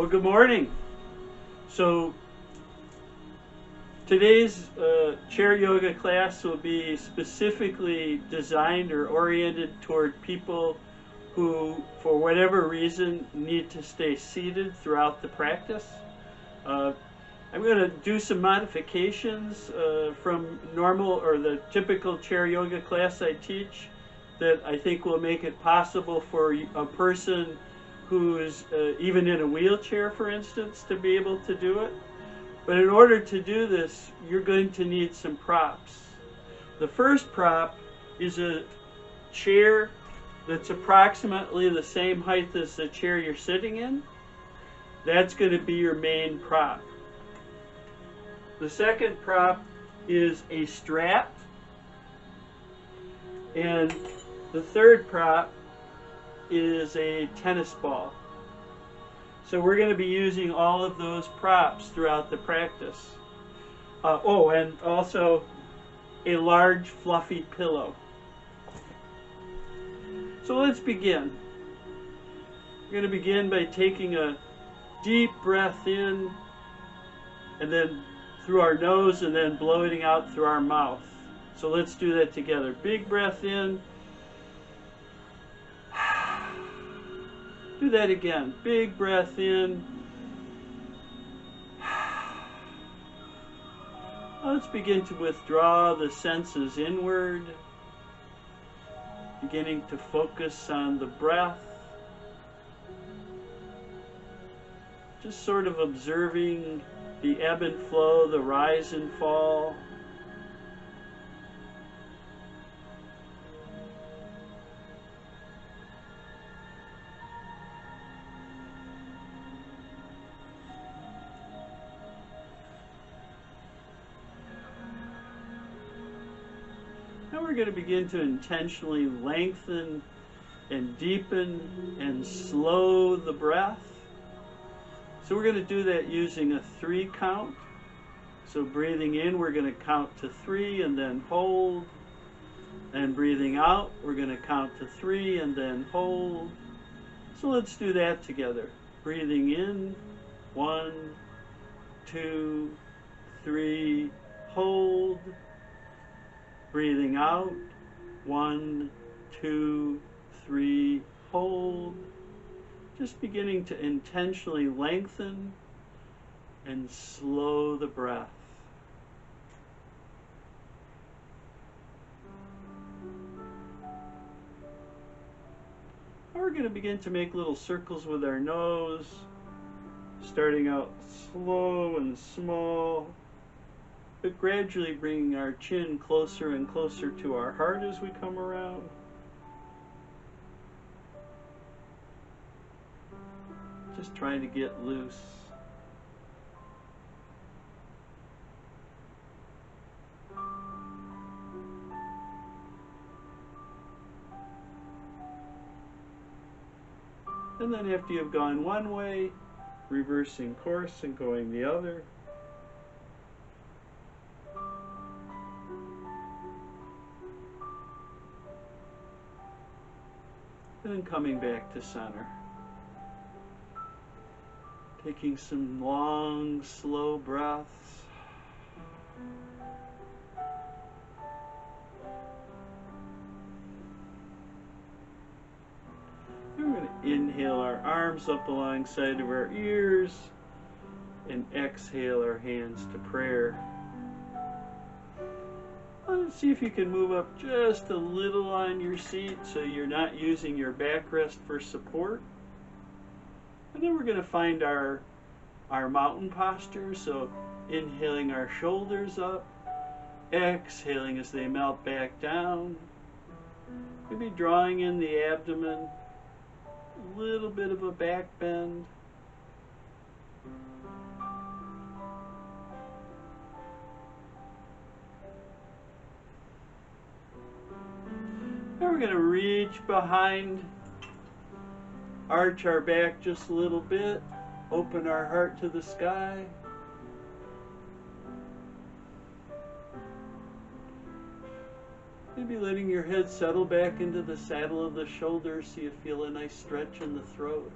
Well, good morning. So today's chair yoga class will be specifically designed or oriented toward people who, for whatever reason, need to stay seated throughout the practice. Uh, I'm going to do some modifications from normal or the typical chair yoga class I teach that I think will make it possible for a person who is even in a wheelchair, for instance, to be able to do it. But in order to do this, you're going to need some props. The first prop is a chair that's approximately the same height as the chair you're sitting in. That's going to be your main prop. The second prop is a strap. And the third prop is a tennis ball. So we're going to be using all of those props throughout the practice. Oh, and also a large fluffy pillow. So let's begin. We're going to begin by taking a deep breath in and then through our nose and then blowing out through our mouth. So let's do that together. Big breath in. Do that again. Big breath in. Let's begin to withdraw the senses inward, beginning to focus on the breath. Just sort of observing the ebb and flow, the rise and fall. Now we're going to begin to intentionally lengthen and deepen and slow the breath. So we're going to do that using a 3 count. So breathing in, we're going to count to 3 and then hold. And breathing out, we're going to count to 3 and then hold. So let's do that together. Breathing in, 1, 2, 3, hold. Breathing out, 1, 2, 3, hold. Just beginning to intentionally lengthen and slow the breath. Now we're going to begin to make little circles with our nose, starting out slow and small, but gradually bringing our chin closer and closer to our heart as we come around. Just trying to get loose. And then after you've gone one way, reversing course and going the other. And then coming back to center. Taking some long, slow breaths. And we're going to inhale our arms up alongside of our ears and exhale our hands to prayer. Let's see if you can move up just a little on your seat so you're not using your backrest for support. And then we're going to find our mountain posture. So inhaling our shoulders up, exhaling as they melt back down. Maybe drawing in the abdomen, a little bit of a back bend. Now we're going to reach behind, arch our back just a little bit, open our heart to the sky. Maybe letting your head settle back into the saddle of the shoulders so you feel a nice stretch in the throat.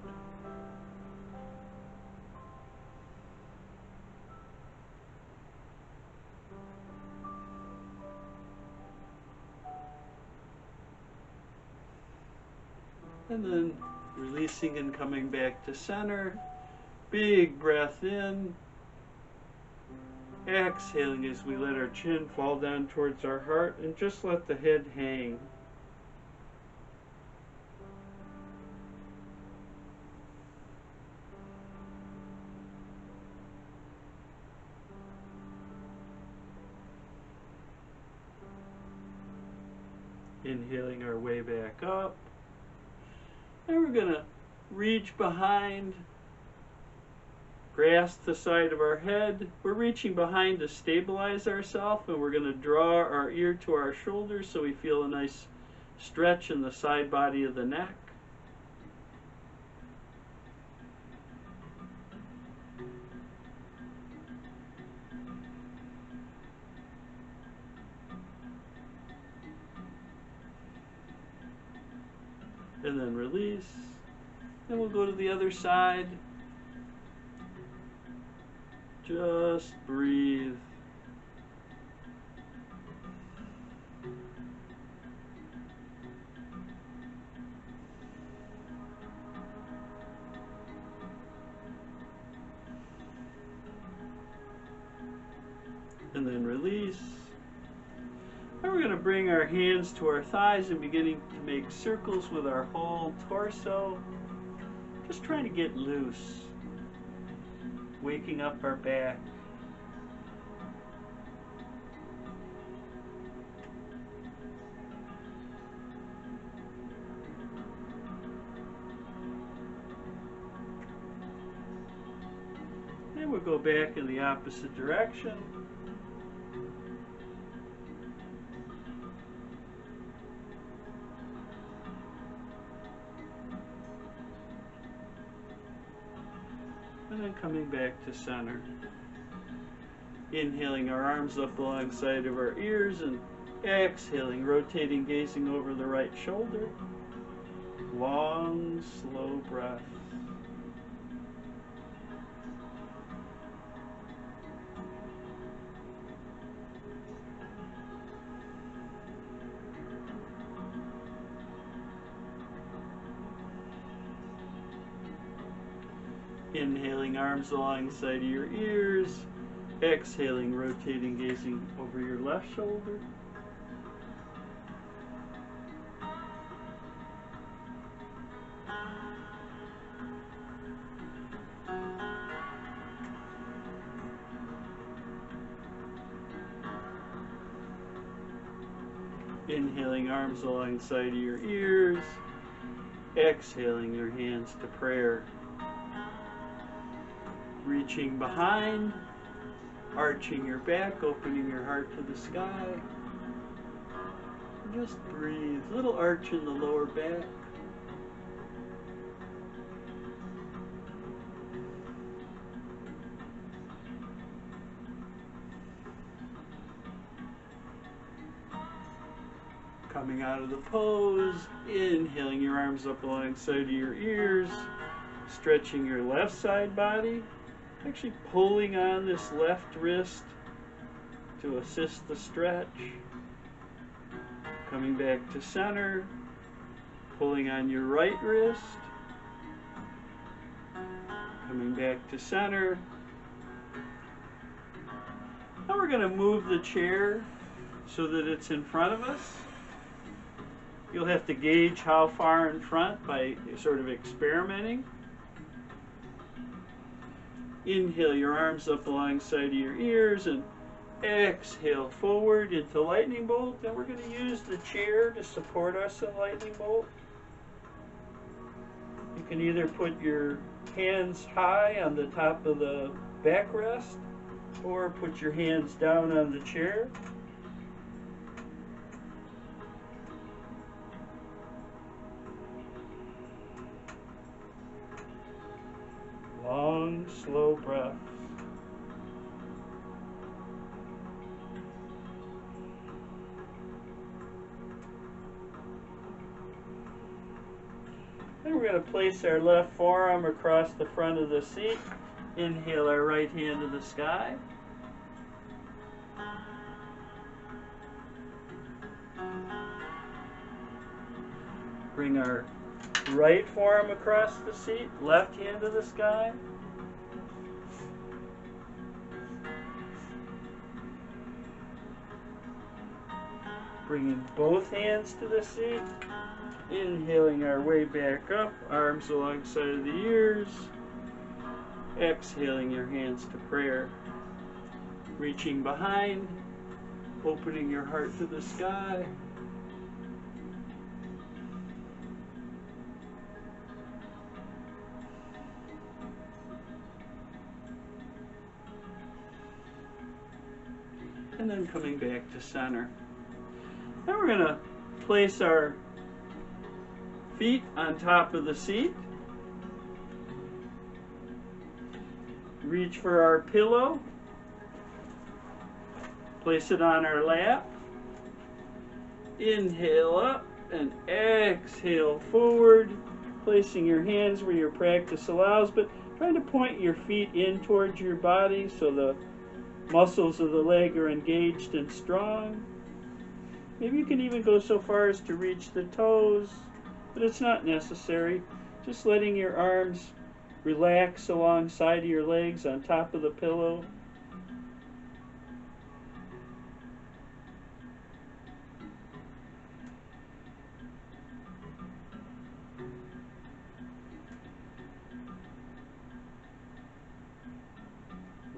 And then releasing and coming back to center. Big breath in. Exhaling as we let our chin fall down towards our heart and just let the head hang. Inhaling our way back up. And we're going to reach behind, grasp the side of our head. We're reaching behind to stabilize ourselves, and we're going to draw our ear to our shoulder so we feel a nice stretch in the side body of the neck. And then release. And we'll go to the other side. Just breathe. And then release. And we're going to bring our hands to our thighs and beginning to make circles with our whole torso. Just trying to get loose. Waking up our back. And we'll go back in the opposite direction. And then coming back to center. Inhaling our arms up alongside of our ears and exhaling, rotating, gazing over the right shoulder. Long, slow breath. Inhaling, arms alongside of your ears. Exhaling, rotating, gazing over your left shoulder. Inhaling, arms alongside of your ears. Exhaling, your hands to prayer. Reaching behind, arching your back, opening your heart to the sky. Just breathe. Little arch in the lower back. Coming out of the pose, inhaling your arms up alongside of your ears, stretching your left side body. Actually pulling on this left wrist to assist the stretch. Coming back to center, pulling on your right wrist. Coming back to center. Now we're going to move the chair so that it's in front of us. You'll have to gauge how far in front by sort of experimenting. Inhale your arms up alongside of your ears and exhale forward into lightning bolt. And we're going to use the chair to support us in lightning bolt. You can either put your hands high on the top of the backrest or put your hands down on the chair. Long, slow breaths. And we're going to place our left forearm across the front of the seat. Inhale our right hand to the sky. Bring our Right forearm across the seat, left hand to the sky. Bringing both hands to the seat. Inhaling our way back up, arms alongside of the ears. Exhaling your hands to prayer. Reaching behind, opening your heart to the sky. And then coming back to center. Now we're going to place our feet on top of the seat. Reach for our pillow. Place it on our lap. Inhale up and exhale forward, placing your hands where your practice allows, but trying to point your feet in towards your body so the muscles of the leg are engaged and strong. Maybe you can even go so far as to reach the toes, but it's not necessary. Just letting your arms relax alongside of your legs on top of the pillow.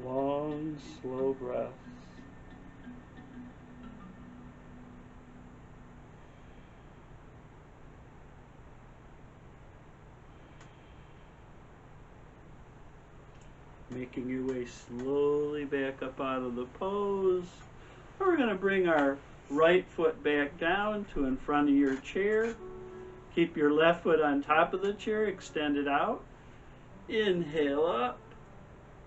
Long, slow breaths. Making your way slowly back up out of the pose. Now we're going to bring our right foot back down to in front of your chair. Keep your left foot on top of the chair, extend it out. Inhale up.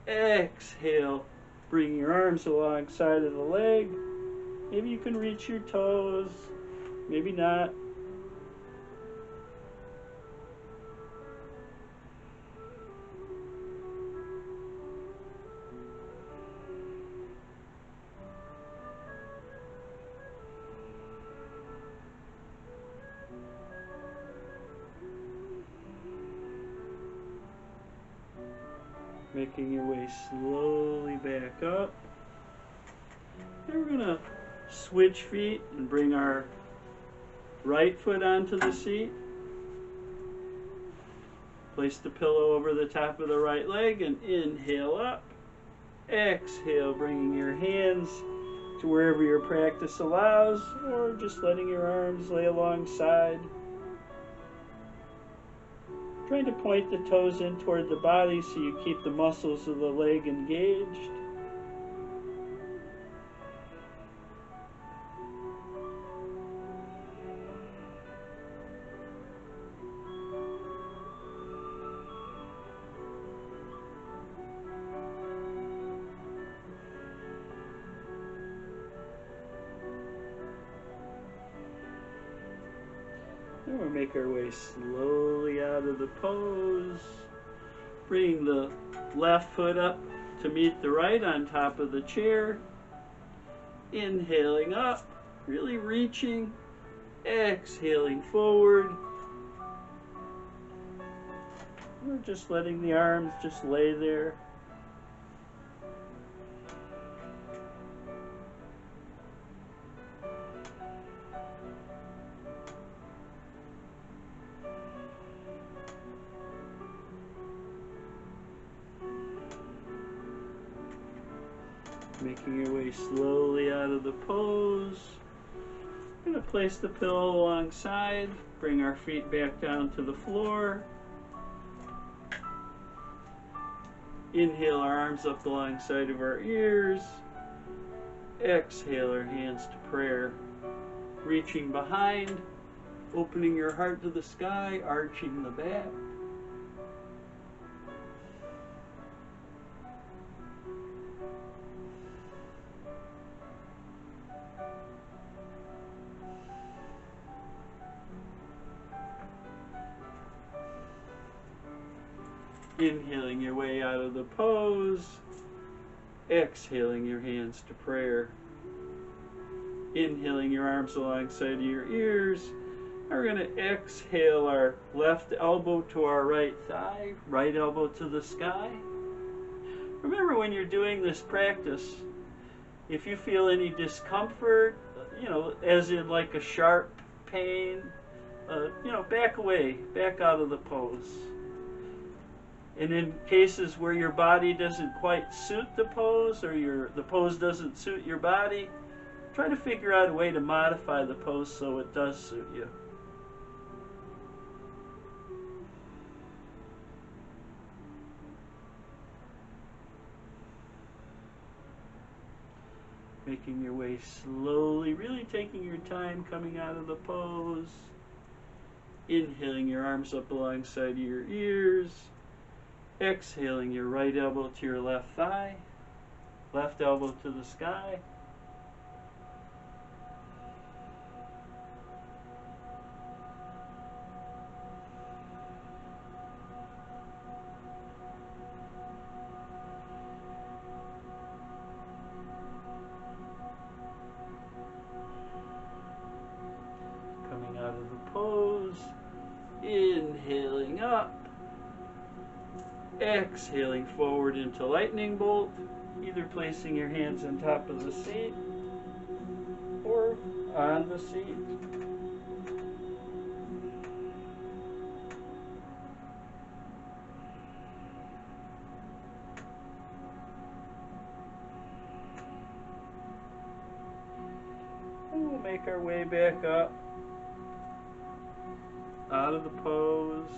Exhale. Bring your arms alongside of the leg. Maybe you can reach your toes, maybe not. Making your way slowly back up. Then we're going to switch feet and bring our right foot onto the seat. Place the pillow over the top of the right leg and inhale up. Exhale, bringing your hands to wherever your practice allows, or just letting your arms lay alongside. Trying to point the toes in toward the body so you keep the muscles of the leg engaged. Then we'll make our way slowly out of the pose. Bring the left foot up to meet the right on top of the chair. Inhaling up, really reaching. Exhaling forward. We're just letting the arms just lay there. Making your way slowly out of the pose. We're going to place the pillow alongside, bring our feet back down to the floor. Inhale our arms up alongside of our ears. Exhale our hands to prayer. Reaching behind, opening your heart to the sky, arching the back. Inhaling your way out of the pose. Exhaling your hands to prayer. Inhaling your arms alongside of your ears. We're going to exhale our left elbow to our right thigh, right elbow to the sky. Remember, when you're doing this practice, if you feel any discomfort, as in like a sharp pain, back away, back out of the pose. And in cases where your body doesn't quite suit the pose, or the pose doesn't suit your body, try to figure out a way to modify the pose so it does suit you. Making your way slowly, really taking your time coming out of the pose. Inhaling your arms up alongside of your ears. Exhaling your right elbow to your left thigh. Left elbow to the sky. Out of the pose, inhaling up, exhaling forward into lightning bolt, either placing your hands on top of the seat or on the seat. And we'll make our way back up out of the pose.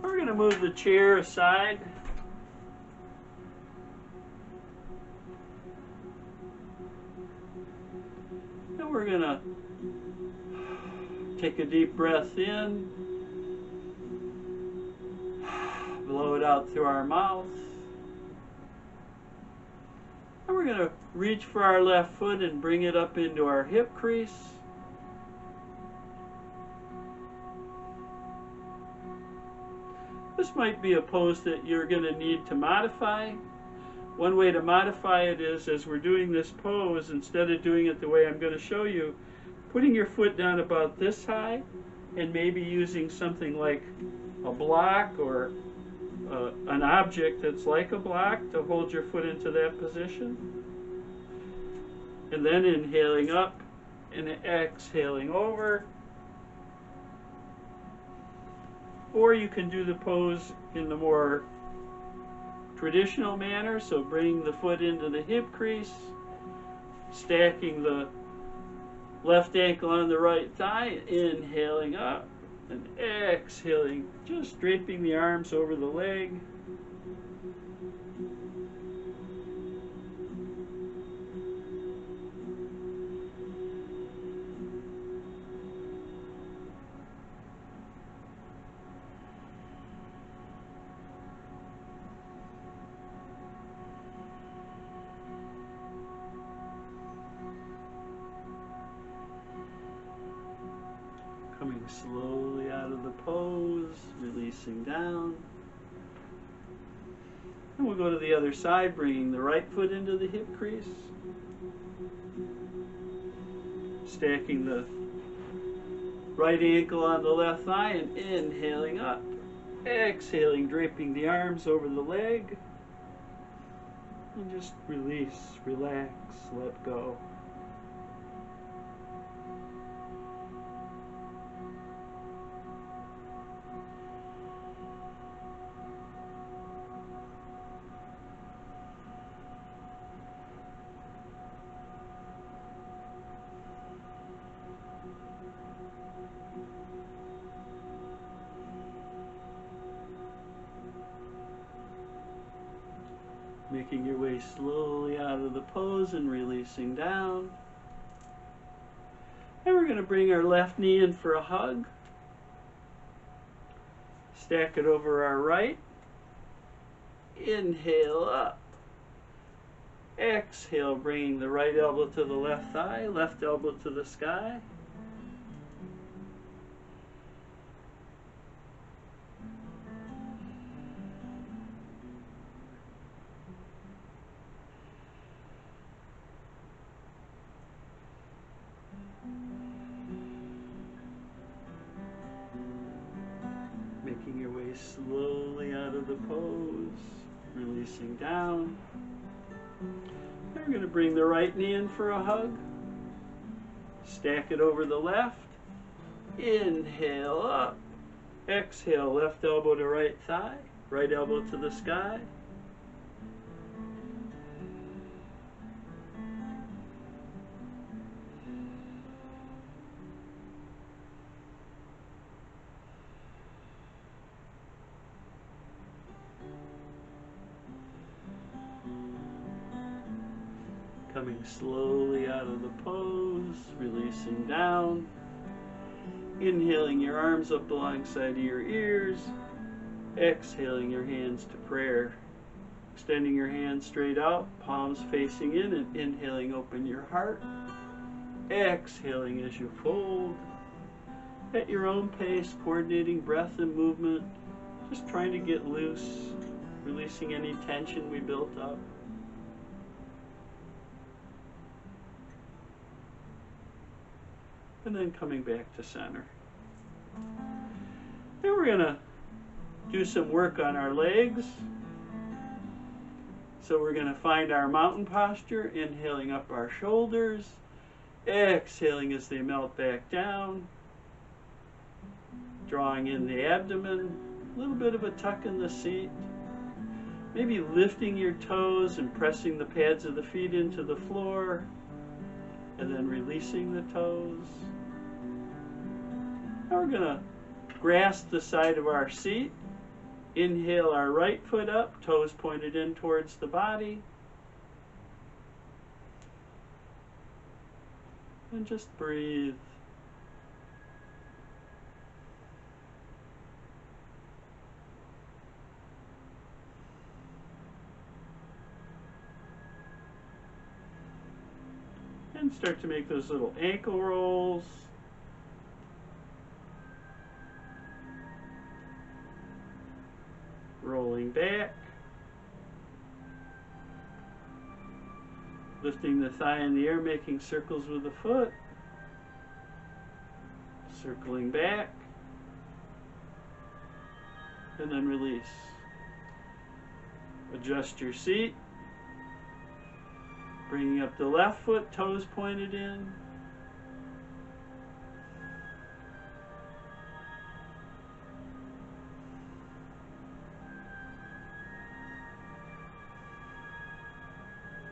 We're going to move the chair aside. And we're going to take a deep breath in, blow it out through our mouth. And we're going to reach for our left foot and bring it up into our hip crease. This might be a pose that you're going to need to modify. One way to modify it is, as we're doing this pose, instead of doing it the way I'm going to show you, putting your foot down about this high and maybe using something like a block or an object that's like a block to hold your foot into that position. And then inhaling up and exhaling over. Or you can do the pose in the more traditional manner, so bringing the foot into the hip crease, stacking the left ankle on the right thigh, inhaling up and exhaling, just draping the arms over the leg. Coming slowly out of the pose, releasing down. And we'll go to the other side, bringing the right foot into the hip crease. Stacking the right ankle on the left thigh and inhaling up. Exhaling, draping the arms over the leg. And just release, relax, let go. Making your way slowly out of the pose and releasing down. And we're going to bring our left knee in for a hug. Stack it over our right. Inhale up. Exhale, bringing the right elbow to the left thigh, left elbow to the sky. Release slowly out of the pose, releasing down. Now we're going to bring the right knee in for a hug. Stack it over the left. Inhale up. Exhale, left elbow to right thigh, right elbow to the sky. Coming slowly out of the pose, releasing down. Inhaling your arms up alongside of your ears. Exhaling your hands to prayer. Extending your hands straight out, palms facing in, and inhaling, open your heart. Exhaling as you fold. At your own pace, coordinating breath and movement. Just trying to get loose, releasing any tension we built up. And then coming back to center. Then we're going to do some work on our legs. So we're going to find our mountain posture, inhaling up our shoulders, exhaling as they melt back down, drawing in the abdomen, a little bit of a tuck in the seat, maybe lifting your toes and pressing the pads of the feet into the floor, and then releasing the toes. Now we're going to grasp the side of our seat. Inhale our right foot up, toes pointed in towards the body. And just breathe. And start to make those little ankle rolls. Rolling back. Lifting the thigh in the air, making circles with the foot. Circling back. And then release. Adjust your seat. Bringing up the left foot, toes pointed in.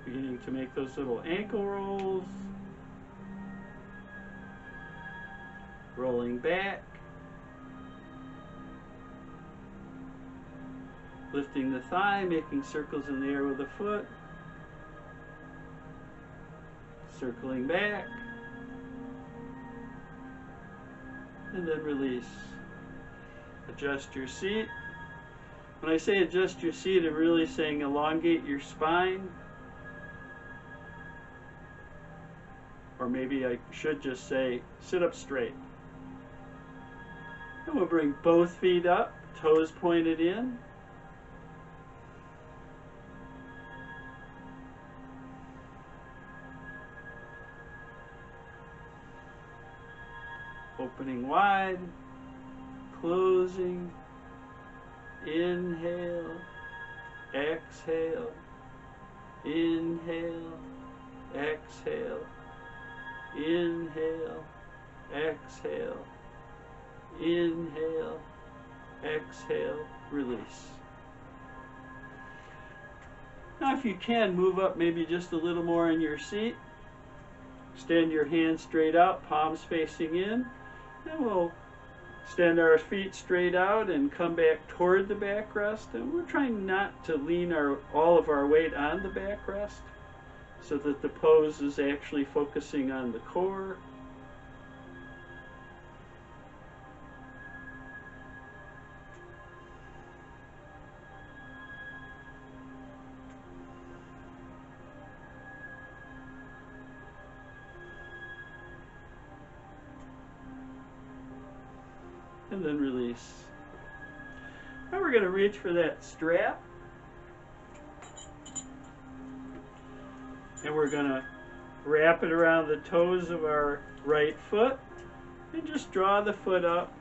Beginning to make those little ankle rolls. Rolling back. Lifting the thigh, making circles in the air with the foot. Circling back. And then release. Adjust your seat. When I say adjust your seat, I'm really saying elongate your spine. Or maybe I should just say, sit up straight. And we'll bring both feet up, toes pointed in. Opening wide, closing, inhale, exhale, inhale, exhale. Inhale, exhale, inhale, exhale, release. Now if you can, move up maybe just a little more in your seat. Extend your hands straight out, palms facing in. And we'll extend our feet straight out and come back toward the backrest. And we're trying not to lean all of our weight on the backrest, so that the pose is actually focusing on the core. And then release. Now we're going to reach for that strap. And we're going to wrap it around the toes of our right foot and just draw the foot up.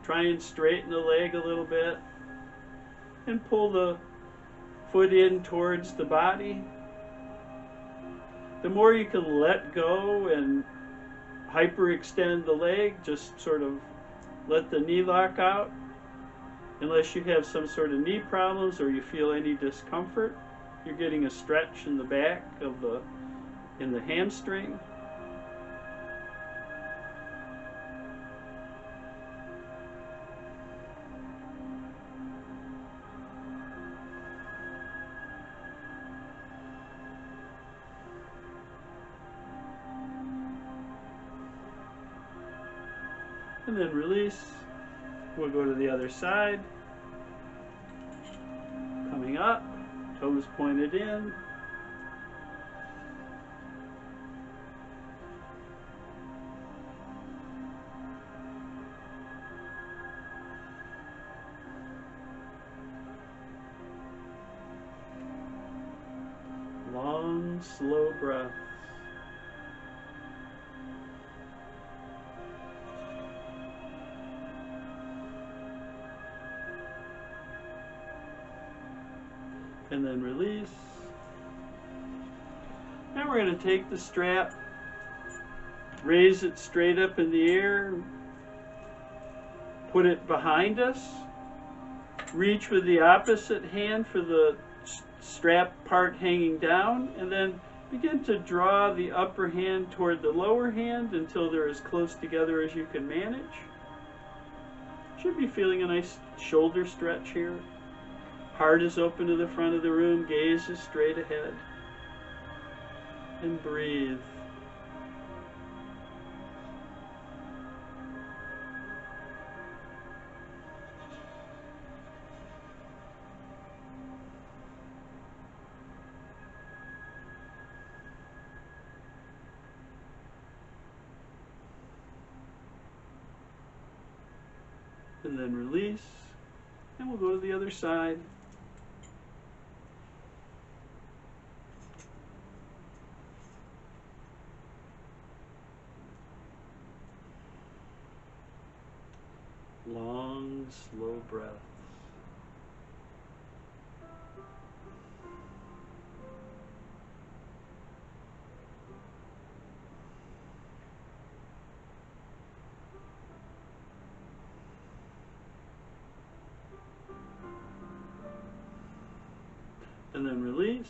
try and straighten the leg a little bit and pull the foot in towards the body. The more you can let go and hyperextend the leg, just sort of let the knee lock out, unless you have some sort of knee problems or you feel any discomfort, you're getting a stretch in the back of in the hamstring. And then release. We'll go to the other side. Coming up, toes pointed in. Long, slow breaths. And then release. Now we're going to take the strap, raise it straight up in the air, put it behind us, reach with the opposite hand for the strap part hanging down, and then begin to draw the upper hand toward the lower hand until they're as close together as you can manage. Should be feeling a nice shoulder stretch here. Heart is open to the front of the room, gaze is straight ahead. And breathe. And then release. And we'll go to the other side. Long, slow breaths. And then release.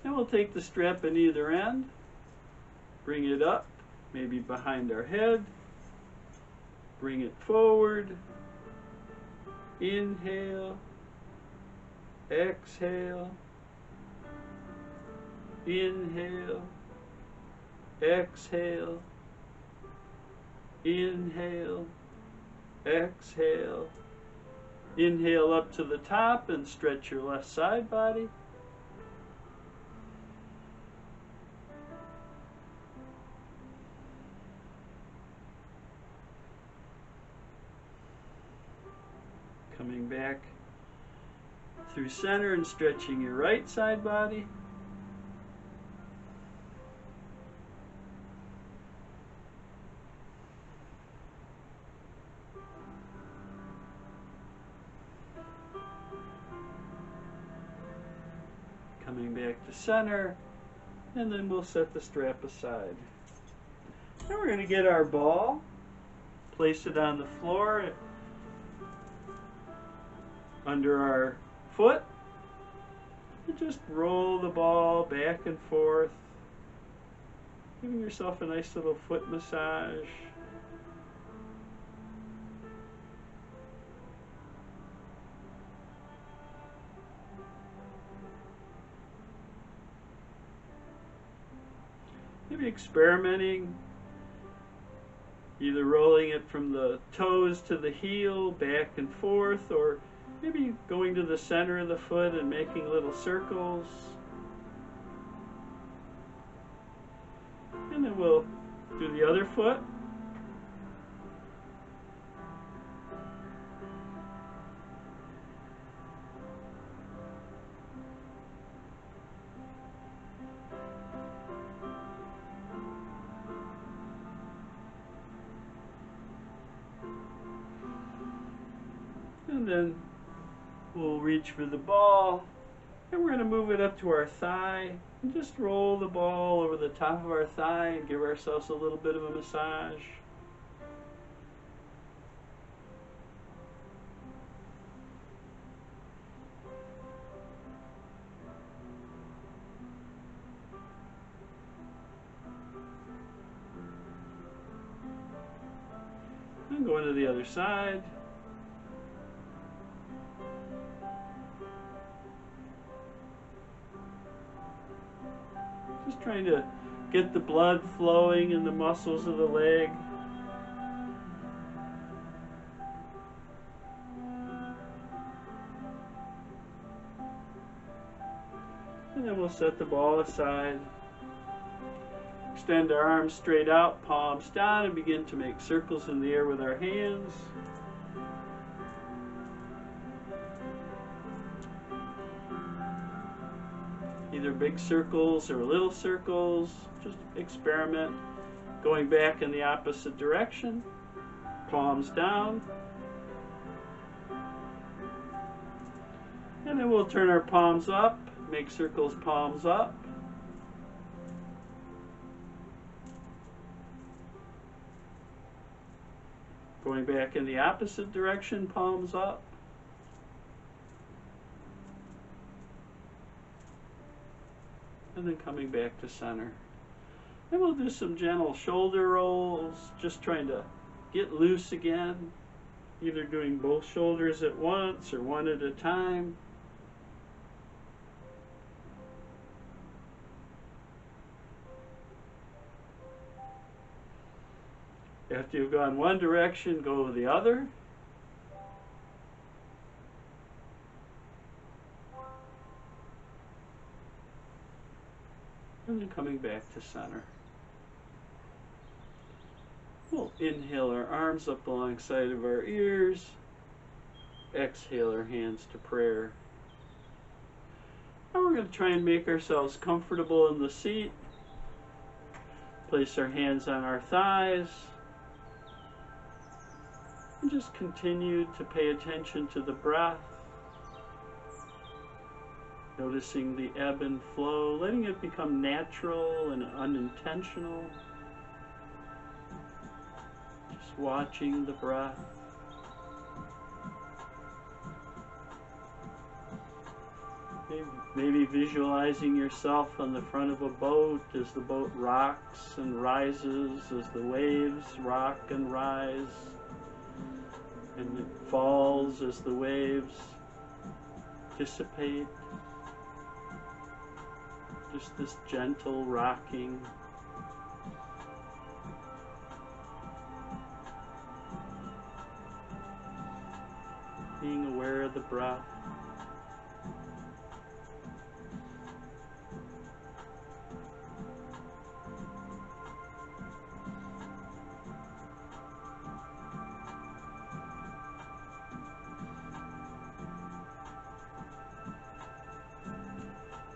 And we'll take the strap in either end, bring it up, maybe behind our head. Bring it forward. Inhale. Exhale. Inhale. Exhale. Inhale. Exhale. Inhale up to the top and stretch your left side body. Coming back through center and stretching your right side body. Coming back to center, and then we'll set the strap aside. Now we're going to get our ball, place it on the floor under our foot, and just roll the ball back and forth, giving yourself a nice little foot massage. Maybe experimenting, either rolling it from the toes to the heel, back and forth, or maybe going to the center of the foot and making little circles. And then we'll do the other foot. And then we'll reach for the ball, and we're going to move it up to our thigh and just roll the ball over the top of our thigh and give ourselves a little bit of a massage. And going to the other side. Just trying to get the blood flowing in the muscles of the leg. And then we'll set the ball aside. Extend our arms straight out, palms down, and begin to make circles in the air with our hands. Either big circles or little circles. Just experiment. Going back in the opposite direction. Palms down. And then we'll turn our palms up. Make circles, palms up. Going back in the opposite direction, palms up. And then coming back to center. And we'll do some gentle shoulder rolls, just trying to get loose again. Either doing both shoulders at once or one at a time. After you've gone one direction, go the other. And then coming back to center. We'll inhale our arms up alongside of our ears. Exhale our hands to prayer. Now we're going to try and make ourselves comfortable in the seat. Place our hands on our thighs. And just continue to pay attention to the breath. Noticing the ebb and flow, letting it become natural and unintentional. Just watching the breath. Maybe visualizing yourself on the front of a boat as the boat rocks and rises, as the waves rock and rise. And it falls as the waves dissipate. Just this gentle rocking. Being aware of the breath.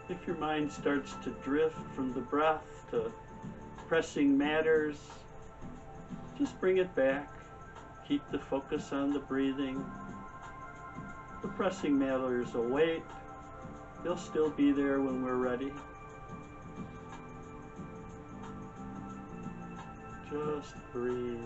If your mind starts to drift from the breath to pressing matters, just bring it back. Keep the focus on the breathing. The pressing matters will wait. They'll still be there when we're ready. Just breathe.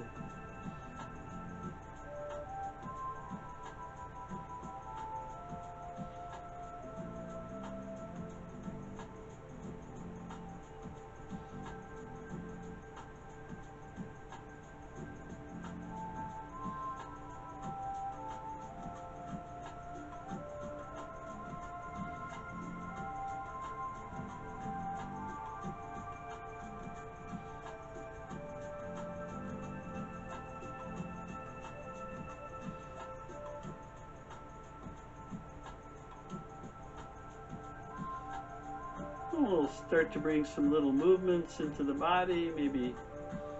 We'll start to bring some little movements into the body, maybe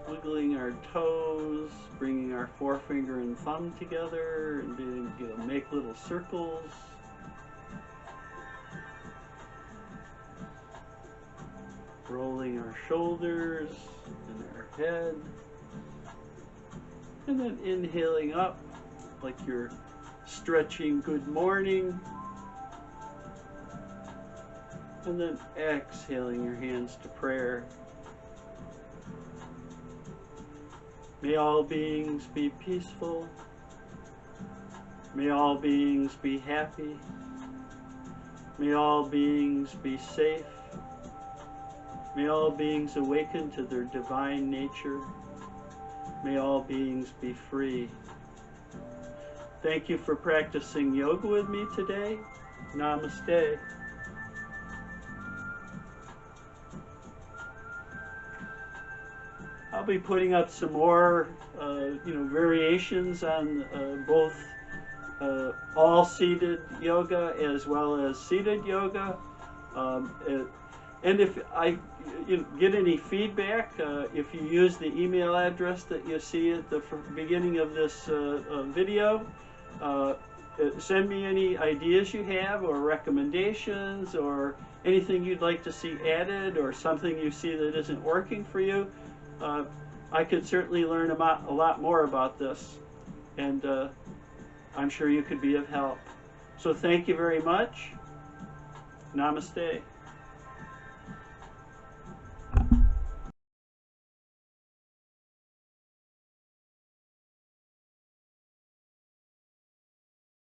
wiggling our toes, bringing our forefinger and thumb together, and make little circles. Rolling our shoulders and our head. And then inhaling up like you're stretching good morning, and then exhaling your hands to prayer. May all beings be peaceful. May all beings be happy. May all beings be safe. May all beings awaken to their divine nature. May all beings be free. Thank you for practicing yoga with me today. Namaste. I'll be putting up some more, variations on both all seated yoga as well as seated yoga. And if I get any feedback, if you use the email address that you see at the beginning of this video, send me any ideas you have or recommendations or anything you'd like to see added or something you see that isn't working for you. I could certainly learn a lot more about this, and I'm sure you could be of help. So thank you very much. Namaste.